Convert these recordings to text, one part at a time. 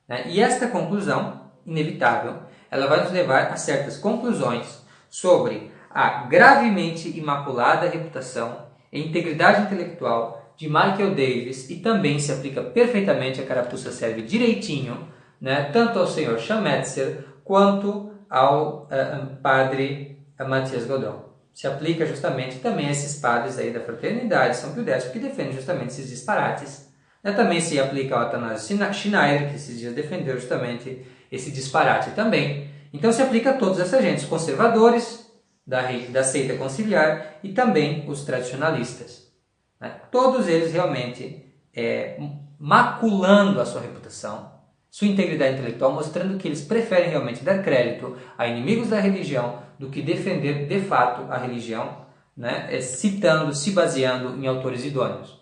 né? E esta conclusão, inevitável, ela vai nos levar a certas conclusões sobre a gravemente imaculada reputação e integridade intelectual de Michael Davis, e também se aplica perfeitamente, a carapuça serve direitinho, né, tanto ao senhor Schametzer quanto ao padre Mathias Godon. Se aplica justamente também a esses padres aí da Fraternidade São Pio X, que defendem justamente esses disparates. Também se aplica ao Athanásio Schneider, que esses dias defendeu justamente esse disparate também. Então se aplica a todos essa gente, os conservadores da seita conciliar e também os tradicionalistas. Né? Todos eles realmente maculando a sua reputação, sua integridade intelectual, mostrando que eles preferem realmente dar crédito a inimigos da religião do que defender de fato a religião, né? Citando, se baseando em autores idôneos.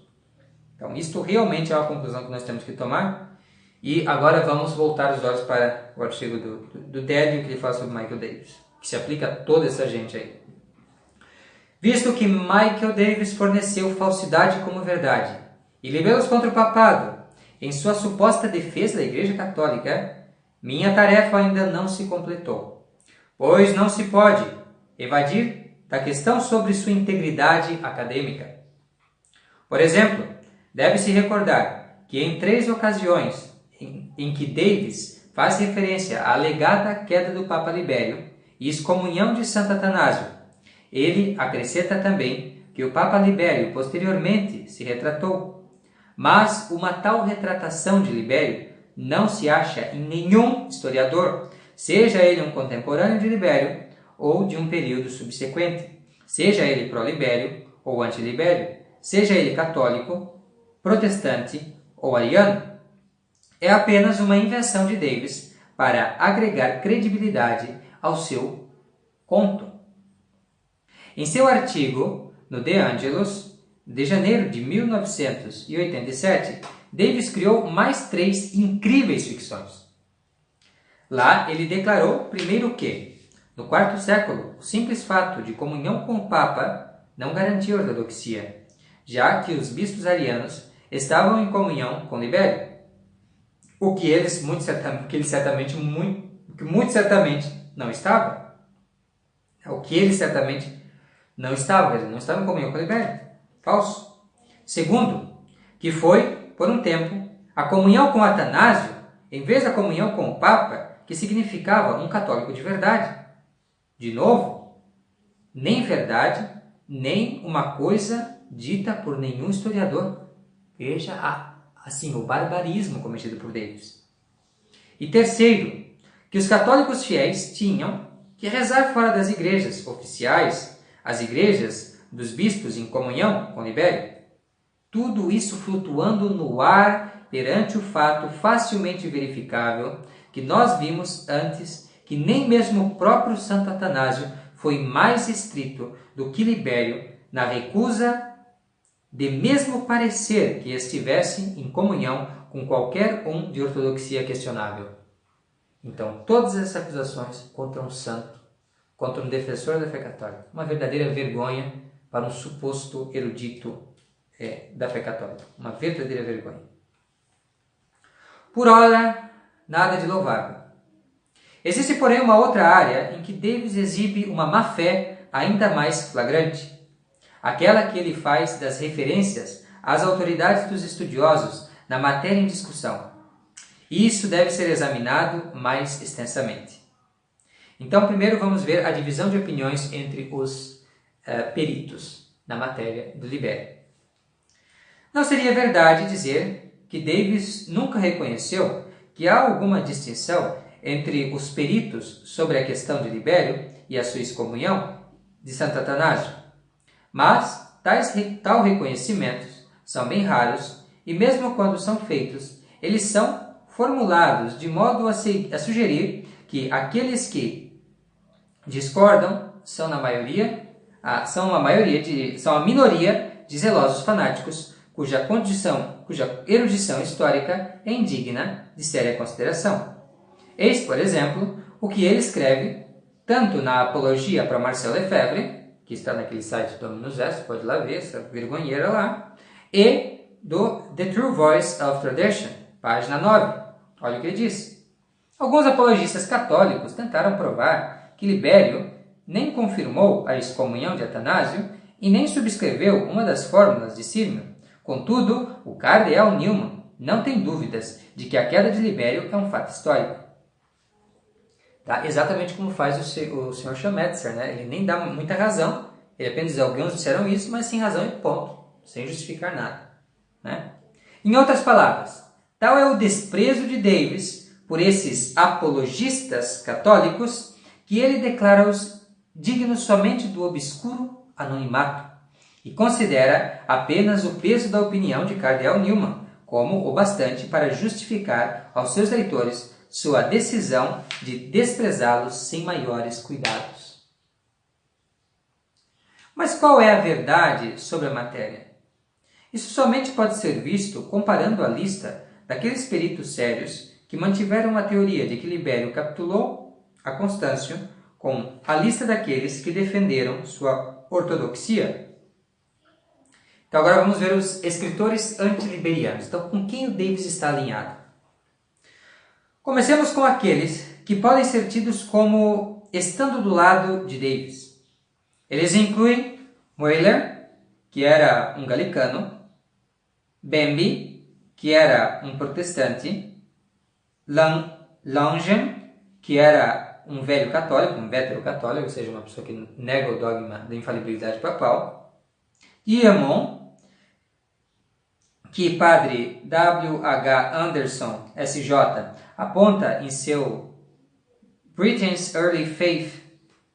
Então, isto realmente é uma conclusão que nós temos que tomar. E agora vamos voltar os olhos para o artigo do Tédio, que ele fala sobre Michael Davis, que se aplica a toda essa gente aí. Visto que Michael Davis forneceu falsidade como verdade e libelos contra o papado em sua suposta defesa da Igreja Católica, minha tarefa ainda não se completou, pois não se pode evadir da questão sobre sua integridade acadêmica. Por exemplo, deve-se recordar que em 3 ocasiões em que Davis faz referência à alegada queda do Papa Libério e excomunhão de Santo Atanásio, ele acrescenta também que o Papa Libério posteriormente se retratou. Mas uma tal retratação de Libério não se acha em nenhum historiador, seja ele um contemporâneo de Libério ou de um período subsequente, seja ele pró-Libério ou anti-Libério, seja ele católico, protestante ou ariano. É apenas uma invenção de Davis para agregar credibilidade ao seu conto. Em seu artigo no De Angelis, de janeiro de 1987, Davis criou mais 3 incríveis ficções. Lá ele declarou primeiro que, no IV século, o simples fato de comunhão com o Papa não garantia a ortodoxia, já que os bispos arianos estavam em comunhão com Libério, o que ele certamente não estava. O que ele certamente não estava, ele não estava em comunhão com Libério. Falso. Segundo, que foi, por um tempo, a comunhão com Atanásio, em vez da comunhão com o Papa, que significava um católico de verdade. De novo, nem verdade, nem uma coisa dita por nenhum historiador. Veja assim, o barbarismo cometido por Davis. E terceiro, que os católicos fiéis tinham que rezar fora das igrejas oficiais, as igrejas dos bispos em comunhão com Libério. Tudo isso flutuando no ar perante o fato facilmente verificável que nós vimos antes, que nem mesmo o próprio Santo Atanásio foi mais estrito do que Libério na recusa de mesmo parecer que estivesse em comunhão com qualquer um de ortodoxia questionável. Então, todas essas acusações contra um santo, contra um defensor da fé católica, uma verdadeira vergonha para um suposto erudito da fé católica. Uma verdadeira vergonha. Por ora, nada de louvável. Existe, porém, uma outra área em que Davis exibe uma má-fé ainda mais flagrante. Aquela que ele faz das referências às autoridades dos estudiosos na matéria em discussão. E isso deve ser examinado mais extensamente. Então, primeiro vamos ver a divisão de opiniões entre os peritos na matéria do Libério. Não seria verdade dizer que Davis nunca reconheceu que há alguma distinção entre os peritos sobre a questão de Libério e a sua excomunhão de Santo Atanásio. Mas tal reconhecimentos são bem raros e mesmo quando são feitos, eles são formulados de modo a sugerir que aqueles que discordam são a minoria de zelosos fanáticos cuja erudição histórica é indigna de séria consideração. Eis, por exemplo, o que ele escreve tanto na Apologia para Marcel Lefebvre, que está naquele site do Dominus Est, pode ir lá ver, essa vergonheira lá, e do The True Voice of Tradition, página 9, Olha o que ele diz. Alguns apologistas católicos tentaram provar que Libério nem confirmou a excomunhão de Atanásio e nem subscreveu uma das fórmulas de Sirmio. Contudo, o cardeal Newman não tem dúvidas de que a queda de Libério é um fato histórico. Tá? Exatamente como faz o Sr. Schmetzer, né? Ele nem dá muita razão, ele apenas diz, alguns disseram isso, mas sem razão e ponto, sem justificar nada. Né? Em outras palavras, tal é o desprezo de Davis por esses apologistas católicos que ele declara-os dignos somente do obscuro anonimato e considera apenas o peso da opinião de Cardeal Newman como o bastante para justificar aos seus leitores sua decisão de desprezá-los sem maiores cuidados. Mas qual é a verdade sobre a matéria? Isso somente pode ser visto comparando a lista daqueles peritos sérios que mantiveram a teoria de que Libério capitulou a Constâncio com a lista daqueles que defenderam sua ortodoxia. Então agora vamos ver os escritores antiliberianos. Então, com quem o Davis está alinhado? Comecemos com aqueles que podem ser tidos como estando do lado de Davis. Eles incluem Weyler, que era um galicano, Bembe, que era um protestante, Langen, que era um velho católico, um veterocatólico, ou seja, uma pessoa que nega o dogma da infalibilidade papal, Iamon, que padre W.H. Anderson, S.J., aponta em seu Britain's Early Faith,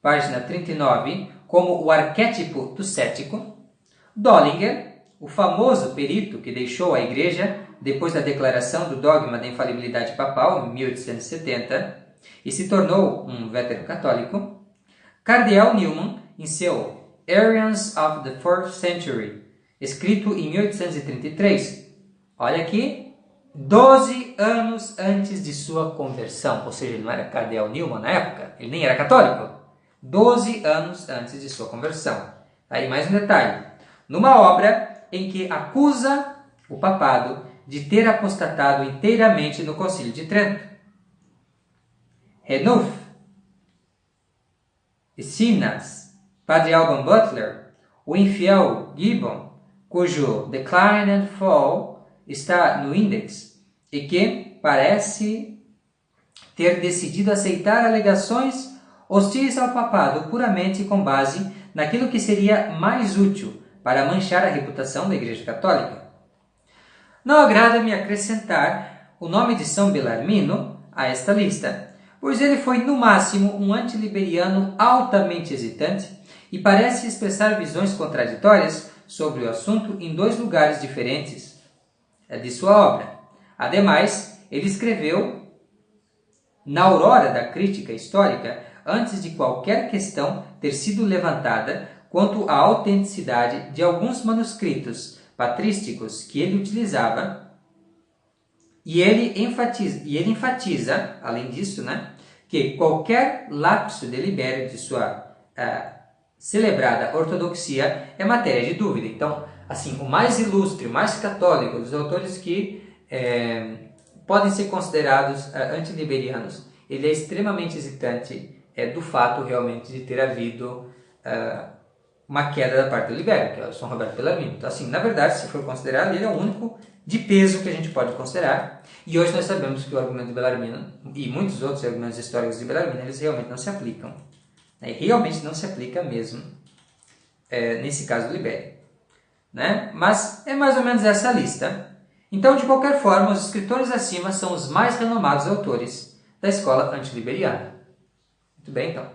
página 39, como o arquétipo do cético, Dollinger, o famoso perito que deixou a Igreja depois da declaração do dogma da infalibilidade papal, em 1870, e se tornou um veterocatólico, Cardeal Newman, em seu Arians of the Fourth Century, escrito em 1833. Olha aqui, 12 anos antes de sua conversão, ou seja, ele não era Cardeal Newman na época, ele nem era católico. 12 anos antes de sua conversão. Aí mais um detalhe. Numa obra em que acusa o papado de ter apostatado inteiramente no Concílio de Trento. Renouf, Simnas, Padre Alban Butler, o infiel Gibbon, cujo Decline and Fall está no Index, e que parece ter decidido aceitar alegações hostis ao papado puramente com base naquilo que seria mais útil para manchar a reputação da Igreja Católica. Não agrada-me acrescentar o nome de São Belarmino a esta lista, pois ele foi no máximo um antiliberiano altamente hesitante e parece expressar visões contraditórias sobre o assunto em dois lugares diferentes de sua obra. Ademais, ele escreveu na aurora da crítica histórica, antes de qualquer questão ter sido levantada quanto à autenticidade de alguns manuscritos patrísticos que ele utilizava, e ele enfatiza, além disso, que qualquer lapso de Libério de sua celebrada ortodoxia é matéria de dúvida. Então, assim, o mais ilustre, o mais católico dos autores que podem ser considerados antiliberianos, ele é extremamente hesitante do fato realmente de ter havido uma queda da parte do Libério, que é o São Roberto Bellarmino. Então, assim, na verdade, se for considerado, ele é o único de peso que a gente pode considerar. E hoje nós sabemos que o argumento de Bellarmino e muitos outros argumentos históricos de Bellarmino, eles realmente não se aplicam. E realmente não se aplica mesmo nesse caso do Libério. Mas é mais ou menos essa lista. Então, de qualquer forma, os escritores acima são os mais renomados autores da escola antiliberiana. Muito bem, então,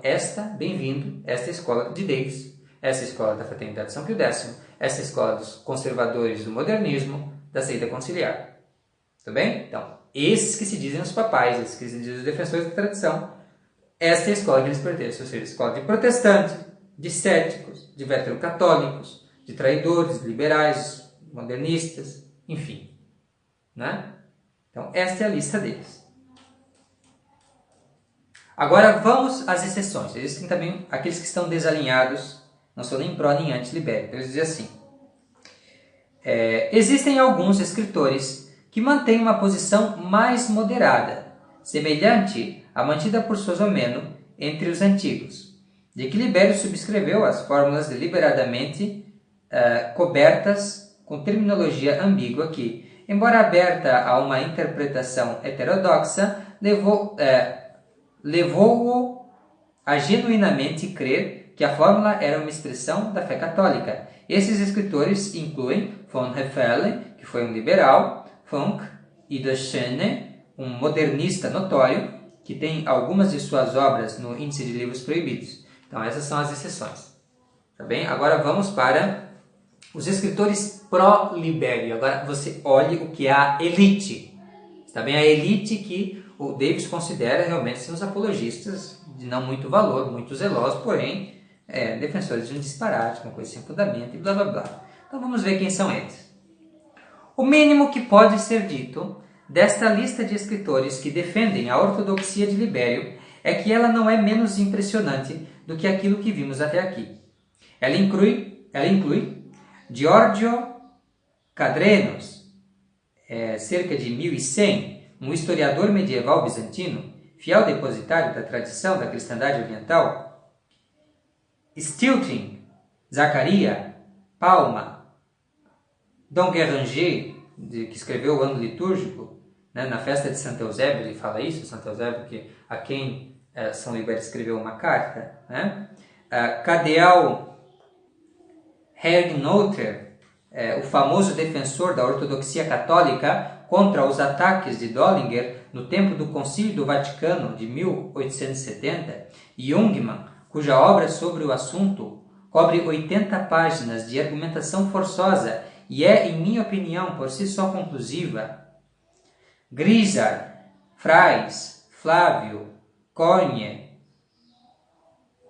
bem-vindo, esta escola de Davis, essa escola da Fraternidade de São Pio X, essa escola dos conservadores do modernismo, da seita conciliar. Tudo bem? Então, esses que se dizem os papais, esses que se dizem os defensores da tradição, esta é a escola que eles pertencem, ou seja, a escola de protestante, de céticos, de veterocatólicos, de traidores, de liberais, modernistas, enfim. Então, esta é a lista deles. Agora vamos às exceções. Existem também aqueles que estão desalinhados, não são nem pró nem anti-libério. Eles dizem assim: existem alguns escritores que mantém uma posição mais moderada, semelhante à mantida por Sosomeno entre os antigos, de que Libério subscreveu as fórmulas deliberadamente cobertas com terminologia ambígua que, embora aberta a uma interpretação heterodoxa, levou-o a genuinamente crer que a fórmula era uma expressão da fé católica. Esses escritores incluem von Hefele, que foi um liberal, Funk e de Schene, um modernista notório, que tem algumas de suas obras no Índice de Livros Proibidos. Então essas são as exceções. Tá bem? Agora vamos para os escritores pró-Libério. Agora você olhe o que é a elite. Tá bem? A elite que o Davis considera realmente ser os apologistas de não muito valor, muito zelosos, porém defensores de um disparate, uma coisa sem fundamento e blá blá blá. Então vamos ver quem são eles. O mínimo que pode ser dito desta lista de escritores que defendem a ortodoxia de Libério é que ela não é menos impressionante do que aquilo que vimos até aqui. Ela inclui Giorgio Cadrenos, cerca de 1100, um historiador medieval bizantino, fiel depositário da tradição da cristandade oriental, Stilton, Zacaria, Palma, Dom Guéranger, que escreveu o ano litúrgico, né, na festa de Santo Eusébio, ele fala isso, Santo Eusébio, que a quem São Libério escreveu uma carta, né? Cadeal Hergnotter, o famoso defensor da ortodoxia católica contra os ataques de Dollinger no tempo do Concílio do Vaticano de 1870, e Jungmann, cuja obra sobre o assunto cobre 80 páginas de argumentação forçosa e é, em minha opinião, por si só conclusiva. Grisar, Frais, Flávio, Cogne,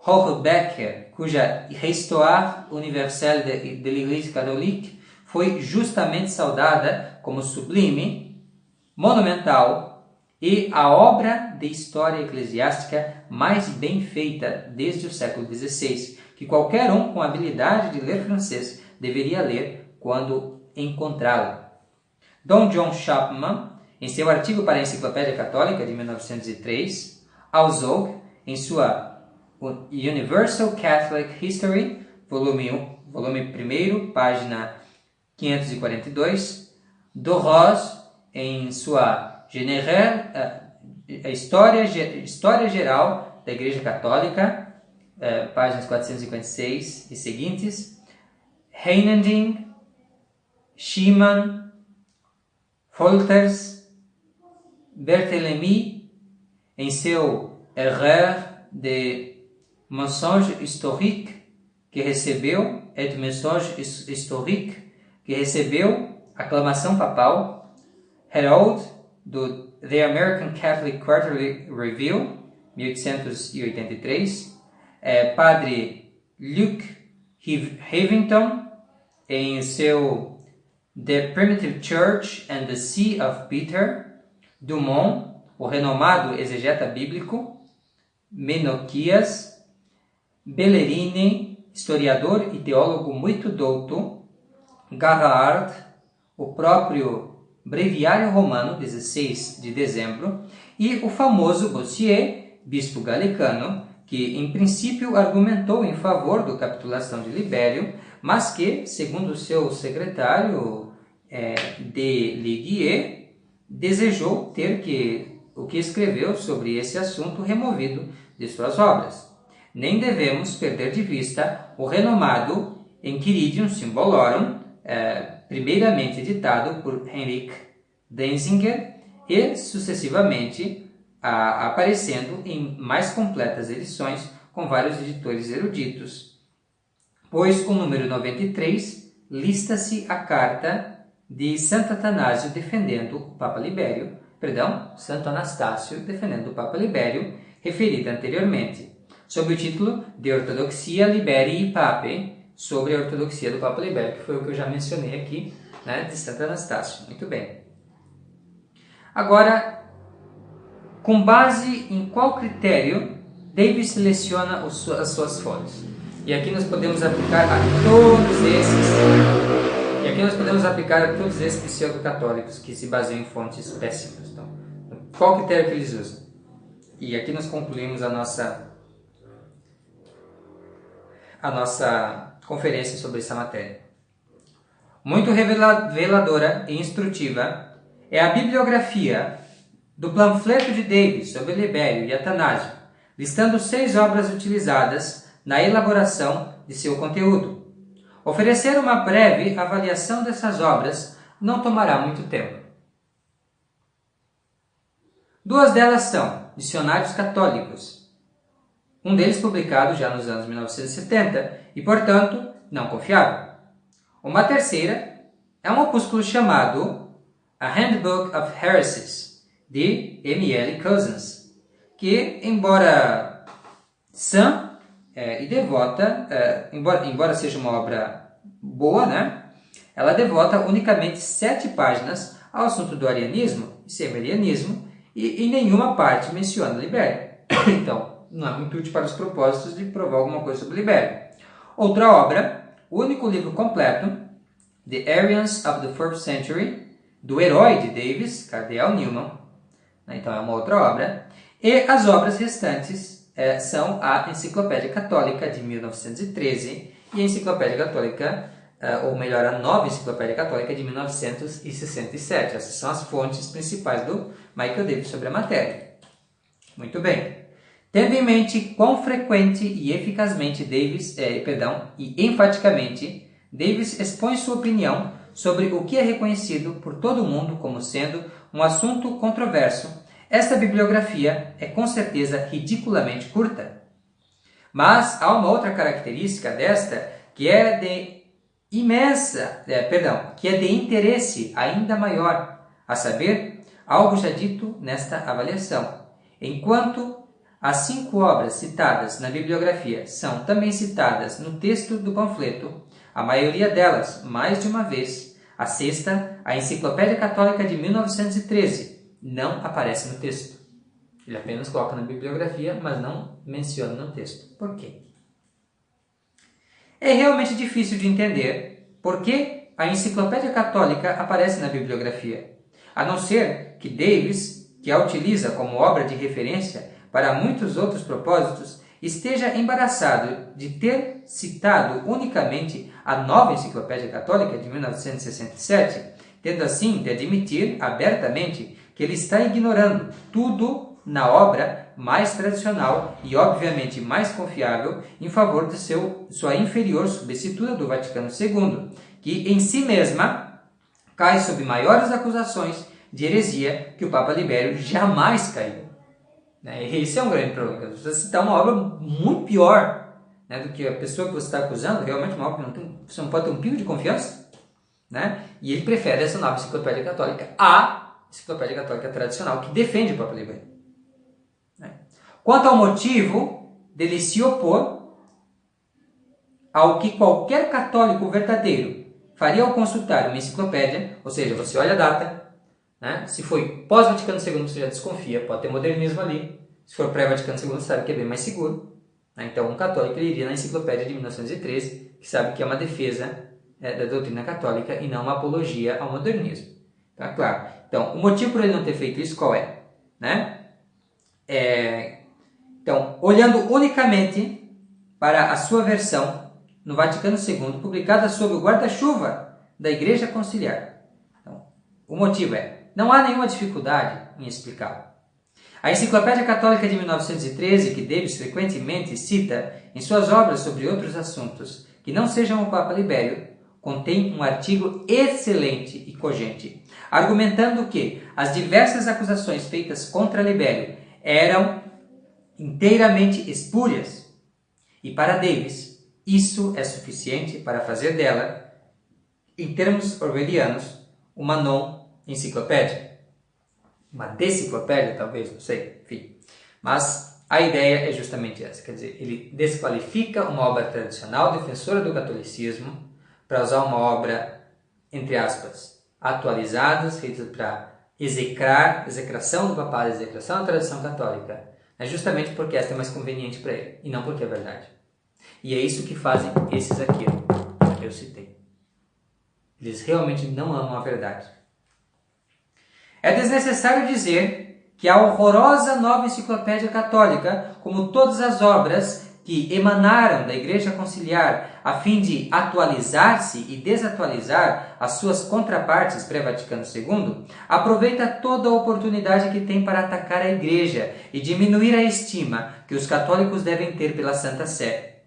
Hochbecker, cuja Histoire universelle de l'Église catholique foi justamente saudada como sublime, monumental e a obra de história eclesiástica mais bem feita desde o século XVI, que qualquer um com habilidade de ler francês deveria ler quando encontrá-la. Dom John Chapman, em seu artigo para a Enciclopédia Católica de 1903, Alzog, em sua Universal Catholic History, volume 1, página 542, Dorroz, em sua História Geral da Igreja Católica, páginas 456 e seguintes, Heinending, Schiemann, Folters, Berthélemy, em seu Erreur de Mensonge Historique, que recebeu aclamação papal, Herald, do The American Catholic Quarterly Review, 1883, Padre Luke Havington, em seu The Primitive Church and the See of Peter, Dumont, o renomado exegeta bíblico, Menoquias, Bellerini, historiador e teólogo muito douto, Garrard, o próprio Breviário Romano, 16 de dezembro, e o famoso Bossier, bispo galicano, que em princípio argumentou em favor da capitulação de Libério, mas que, segundo seu secretário de Liguier, desejou ter o que escreveu sobre esse assunto removido de suas obras. Nem devemos perder de vista o renomado Enchiridion Symbolorum, primeiramente editado por Heinrich Denzinger e sucessivamente aparecendo em mais completas edições com vários editores eruditos, pois o número 93 lista-se a carta de Santo Atanásio defendendo o Papa Libério, Santo Anastácio defendendo o Papa Libério, referida anteriormente, sob o título de Ortodoxia Liberii Papae, sobre a ortodoxia do Papa Libério, que foi o que eu já mencionei aqui, né, de Santo Anastácio. Muito bem. Agora, com base em qual critério Davis seleciona as suas fontes? E aqui nós podemos aplicar a todos esses E aqui nós podemos aplicar a todos esses pseudo-católicos que se baseiam em fontes péssimas. Então, qual critério que eles usam? E aqui nós concluímos a nossa conferência sobre essa matéria. Muito reveladora e instrutiva é a bibliografia do panfleto de Davis sobre Libério e Atanásio, listando 6 obras utilizadas na elaboração de seu conteúdo. Oferecer uma breve avaliação dessas obras não tomará muito tempo. 2 delas são dicionários católicos, um deles publicado já nos anos 1970 e, portanto, não confiável. Uma terceira é um opúsculo chamado A Handbook of Heresies, de M.L. Cousins, que, embora sã e devota, embora seja uma obra boa, né, ela devota unicamente 7 páginas ao assunto do arianismo e semerianismo e em nenhuma parte menciona Libério. Então, não é muito útil para os propósitos de provar alguma coisa sobre Libério. Outra obra, o único livro completo, The Arians of the 4th Century, do herói de Davis, Cardeal Newman, então é uma outra obra, e as obras restantes são a Enciclopédia Católica de 1913 e a Enciclopédia Católica, ou melhor, a Nova Enciclopédia Católica de 1967. Essas são as fontes principais do Michael Davis sobre a matéria. Muito bem. Tendo em mente quão frequente e eficazmente e enfaticamente Davis expõe sua opinião sobre o que é reconhecido por todo mundo como sendo um assunto controverso, esta bibliografia é com certeza ridiculamente curta. Mas há uma outra característica desta que é de interesse ainda maior, a saber, algo já dito nesta avaliação. Enquanto as 5 obras citadas na bibliografia são também citadas no texto do panfleto, a maioria delas, mais de uma vez, a 6ª, a Enciclopédia Católica de 1913, não aparece no texto. Ele apenas coloca na bibliografia, mas não menciona no texto. Por quê? É realmente difícil de entender por que a Enciclopédia Católica aparece na bibliografia, a não ser que Davis, que a utiliza como obra de referência para muitos outros propósitos, esteja embaraçado de ter citado unicamente a Nova Enciclopédia Católica de 1967, tendo assim de admitir abertamente que ele está ignorando tudo na obra mais tradicional e obviamente mais confiável em favor de sua inferior substituta do Vaticano II, que em si mesma cai sob maiores acusações de heresia que o Papa Libério jamais caiu. Esse é um grande problema. Você citar uma obra muito pior, do que a pessoa que você está acusando, realmente uma obra que você não pode ter um pingo de confiança, e ele prefere essa Nova Enciclopédia Católica à Enciclopédia Católica tradicional, que defende o Papa Libério. Quanto ao motivo dele se opor ao que qualquer católico verdadeiro faria ao consultar uma enciclopédia, ou seja, você olha a data, se foi pós-Vaticano II, você já desconfia, pode ter modernismo ali. Se for pré-Vaticano II, você sabe que é bem mais seguro. Então, um católico ele iria na enciclopédia de 1913, que sabe que é uma defesa da doutrina católica e não uma apologia ao modernismo. Então, é claro. Então, o motivo por ele não ter feito isso qual é? Então, olhando unicamente para a sua versão no Vaticano II, publicada sob o guarda-chuva da Igreja Conciliar. Então, o motivo não há nenhuma dificuldade em explicá-lo. A Enciclopédia Católica de 1913, que Davis frequentemente cita em suas obras sobre outros assuntos que não sejam o Papa Libério, contém um artigo excelente e cogente, argumentando que as diversas acusações feitas contra Libério eram inteiramente espúrias. E para Davis, isso é suficiente para fazer dela, em termos orwellianos, uma não-enciclopédia. Uma deciclopédia, talvez, não sei, enfim. Mas a ideia é justamente essa, quer dizer, ele desqualifica uma obra tradicional defensora do catolicismo para usar uma obra, entre aspas, atualizada, feita para execração do papado, execração da tradição católica. É justamente porque esta é mais conveniente para ele, e não porque é verdade. E é isso que fazem esses aqui, que eu citei. Eles realmente não amam a verdade. É desnecessário dizer que a horrorosa Nova Enciclopédia Católica, como todas as obras que emanaram da Igreja Conciliar a fim de atualizar-se e desatualizar as suas contrapartes pré-Vaticano II, aproveita toda a oportunidade que tem para atacar a Igreja e diminuir a estima que os católicos devem ter pela Santa Sé,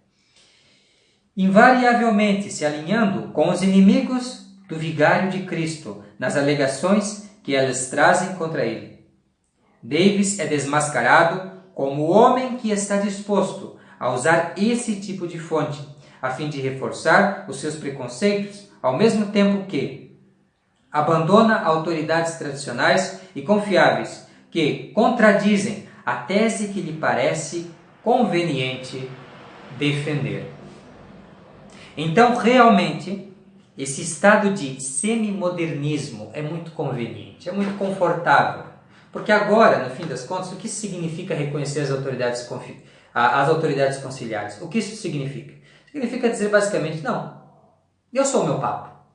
invariavelmente se alinhando com os inimigos do Vigário de Cristo nas alegações que elas trazem contra ele. Davis é desmascarado como o homem que está disposto a usar esse tipo de fonte, a fim de reforçar os seus preconceitos, ao mesmo tempo que abandona autoridades tradicionais e confiáveis que contradizem a tese que lhe parece conveniente defender. Então, realmente, esse estado de semi-modernismo é muito conveniente, é muito confortável. Porque agora, no fim das contas, o que significa reconhecer as autoridades conciliares? O que isso significa? Significa dizer basicamente, não, eu sou o meu Papa.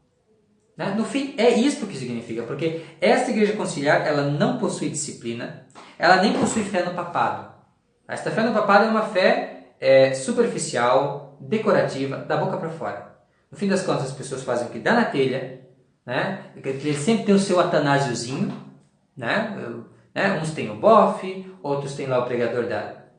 Né? No fim, é isto que significa, porque esta Igreja Conciliar ela não possui disciplina, ela nem possui fé no papado. Esta fé no papado é uma fé superficial, decorativa, da boca para fora. No fim das contas, as pessoas fazem o que dá na telha, né? Ele sempre tem o seu Atanásiozinho, né? Uns têm o bofe, outros têm lá o pregador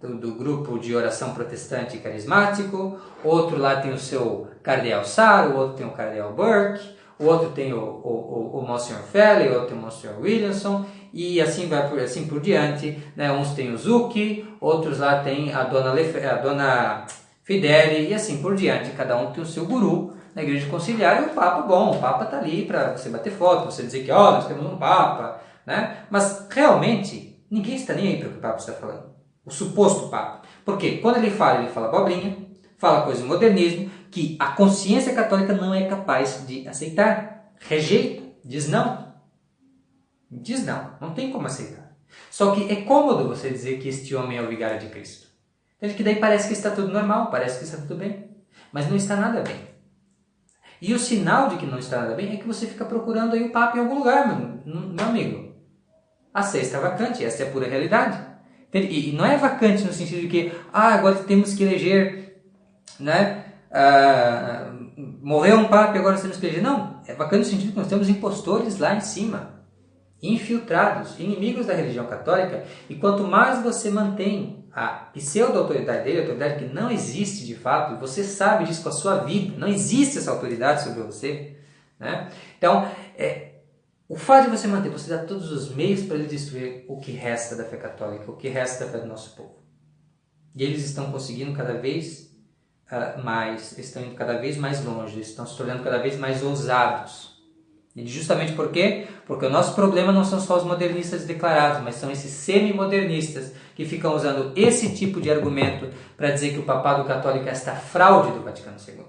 do grupo de oração protestante carismático, outro lá tem o seu cardeal Saro, o outro tem o cardeal Burke, o outro tem o Monsignor Felly, o outro tem o Monsignor Williamson, e assim assim por diante, né? Uns têm o Zucchi, outros lá tem a dona Fideli, e assim por diante, cada um tem o seu guru na Igreja Conciliar, e o Papa, o Papa está ali para você bater foto, você dizer que nós temos um Papa, né? Mas realmente ninguém está nem aí para o que o Papa está falando. O suposto Papa. Porque quando ele fala abobrinha, fala coisa do modernismo, que a consciência católica não é capaz de aceitar. Rejeita, diz não. Diz não, não tem como aceitar. Só que é cômodo você dizer que este homem é o vigário de Cristo. Entende que daí parece que está tudo normal, parece que está tudo bem. Mas não está nada bem. E o sinal de que não está nada bem é que você fica procurando aí o Papa em algum lugar, meu amigo. A sé está vacante, essa é a pura realidade. E não é vacante no sentido de que agora temos que eleger, né? Morreu um Papa e agora temos que eleger. Não, é vacante no sentido que nós temos impostores lá em cima, infiltrados, inimigos da religião católica, e quanto mais você mantém a pseudo-autoridade dele, a autoridade que não existe de fato, e você sabe disso com a sua vida, não existe essa autoridade sobre você, né? Então, o fato de você manter, você dá todos os meios para ele destruir o que resta da fé católica, o que resta da fé do nosso povo. E eles estão conseguindo cada vez mais, estão indo cada vez mais longe, eles estão se tornando cada vez mais ousados. E justamente por quê? Porque o nosso problema não são só os modernistas declarados, mas são esses semi-modernistas que ficam usando esse tipo de argumento para dizer que o papado católico é esta fraude do Vaticano II.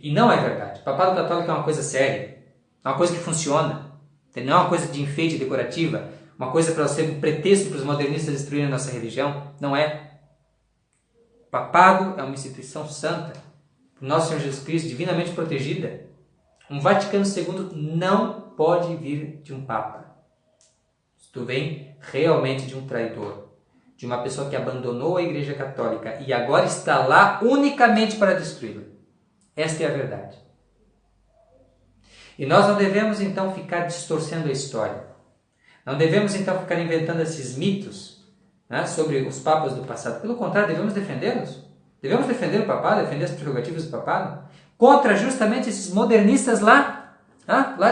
E não é verdade. O papado católico é uma coisa séria, é uma coisa que funciona, não é uma coisa de enfeite decorativa, uma coisa para ser um pretexto para os modernistas destruírem a nossa religião. Não é. O papado é uma instituição santa, o nosso Senhor Jesus Cristo, divinamente protegida. Um Vaticano II não pode vir de um Papa. Isto vem realmente de um traidor, de uma pessoa que abandonou a Igreja Católica e agora está lá unicamente para destruí-la. Esta é a verdade. E nós não devemos então ficar distorcendo a história. Não devemos então ficar inventando esses mitos, né, sobre os papas do passado. Pelo contrário, devemos defendê-los. Devemos defender o papado, defender as prerrogativas do papado, contra justamente esses modernistas lá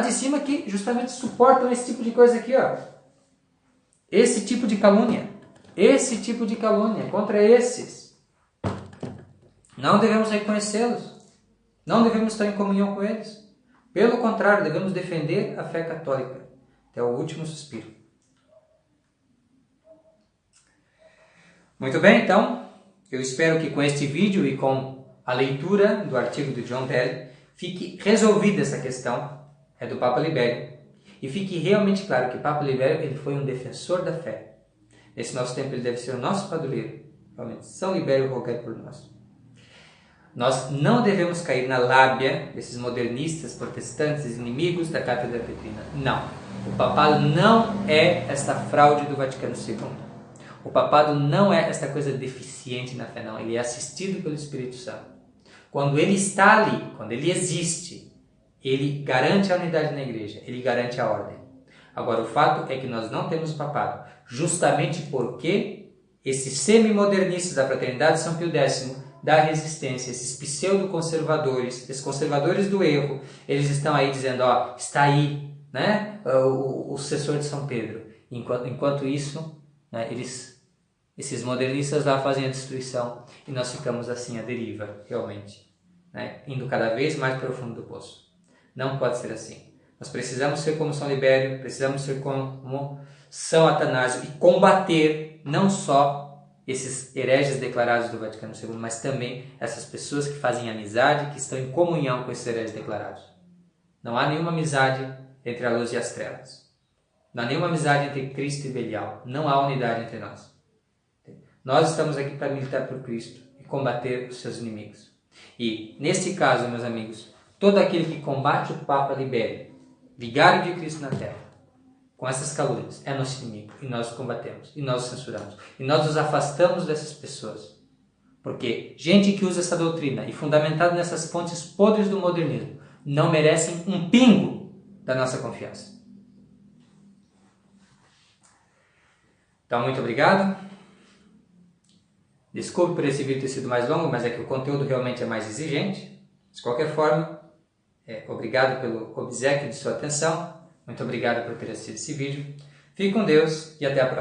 de cima que justamente suportam esse tipo de coisa aqui, ó. Esse tipo de calúnia. Esse tipo de calúnia contra esses. Não devemos reconhecê-los. Não devemos estar em comunhão com eles. Pelo contrário, devemos defender a fé católica até o último suspiro. Muito bem, então, eu espero que com este vídeo e com a leitura do artigo do John Bell fique resolvida essa questão do Papa Libério e fique realmente claro que o Papa Libério ele foi um defensor da fé. Nesse nosso tempo ele deve ser o nosso padroeiro. Realmente, São Libério rogai por nós. Nós não devemos cair na lábia desses modernistas, protestantes, inimigos da Cátedra Petrina. Não. O papado não é esta fraude do Vaticano II. O papado não é esta coisa deficiente na fé, não. Ele é assistido pelo Espírito Santo. Quando ele está ali, quando ele existe, ele garante a unidade na igreja, ele garante a ordem. Agora, o fato é que nós não temos papado, justamente porque esses semi-modernistas da Fraternidade de São Pio X, da resistência, esses pseudo-conservadores, esses conservadores do erro, eles estão aí dizendo, ó, está aí, né, o sucessor de São Pedro. Enquanto isso, né, esses modernistas lá fazem a destruição e nós ficamos assim à deriva, realmente, né, indo cada vez mais para o fundo do poço. Não pode ser assim. Nós precisamos ser como São Libério, precisamos ser como São Atanásio e combater não só esses hereges declarados do Vaticano II, mas também essas pessoas que fazem amizade, que estão em comunhão com esses hereges declarados. Não há nenhuma amizade entre a luz e as trevas. Não há nenhuma amizade entre Cristo e Belial. Não há unidade entre nós. Nós estamos aqui para militar por Cristo e combater os seus inimigos. E, neste caso, meus amigos, todo aquele que combate o Papa Libério, vigário de Cristo na terra, com essas calúnias, é nosso inimigo, e nós o combatemos, e nós o censuramos, e nós nos afastamos dessas pessoas. Porque gente que usa essa doutrina, e fundamentado nessas fontes podres do modernismo, não merecem um pingo da nossa confiança. Então, muito obrigado. Desculpe por esse vídeo ter sido mais longo, mas é que o conteúdo realmente é mais exigente. De qualquer forma, obrigado pelo obséquio de sua atenção. Muito obrigado por ter assistido esse vídeo. Fique com Deus e até a próxima.